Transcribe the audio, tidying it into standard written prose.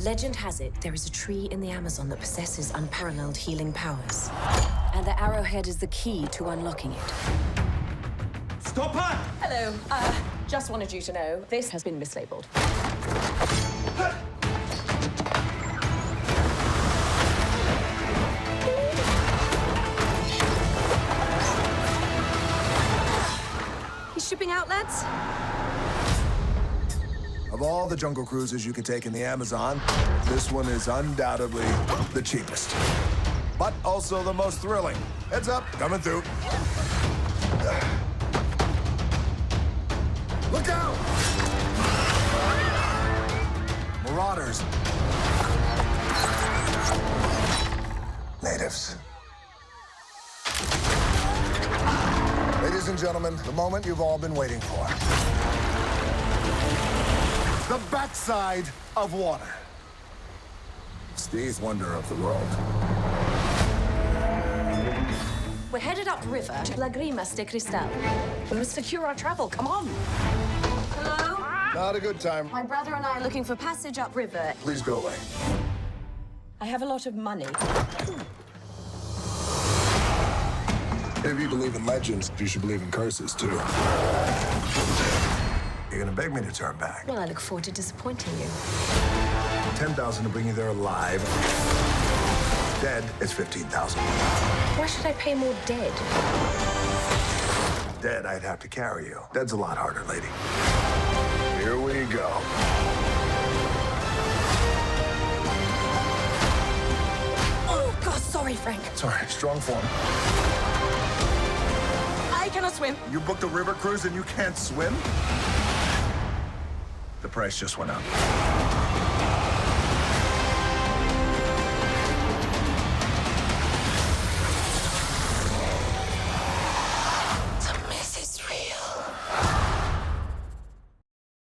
Legend has it there is a tree in the Amazon that possesses unparalleled healing powers. And the arrowhead is the key to unlocking it. Stop her! Hello. Just wanted you to know, this has been mislabeled. He's shipping out, lads? Of all the jungle cruises you could take in the Amazon, this one is undoubtedly the cheapest. But also the most thrilling. Heads up, coming through. Look out! Marauders. Natives. Ladies and gentlemen, the moment you've all been waiting for. The backside of water. It's the eighth wonder of the world. We're headed upriver to Lagrimas de Cristal. We must secure our travel. Come on. Hello? Not a good time. My brother and I are looking for passage upriver. Please go away. I have a lot of money. If you believe in legends, you should believe in curses, too. You're gonna beg me to turn back. Well, I look forward to disappointing you. 10,000 to bring you there alive. Dead is 15,000. Why should I pay more dead? Dead, I'd have to carry you. Dead's a lot harder, lady. Here we go. Oh, God, sorry, Frank. Sorry, strong form. I cannot swim. You booked a river cruise and you can't swim? The price just went up.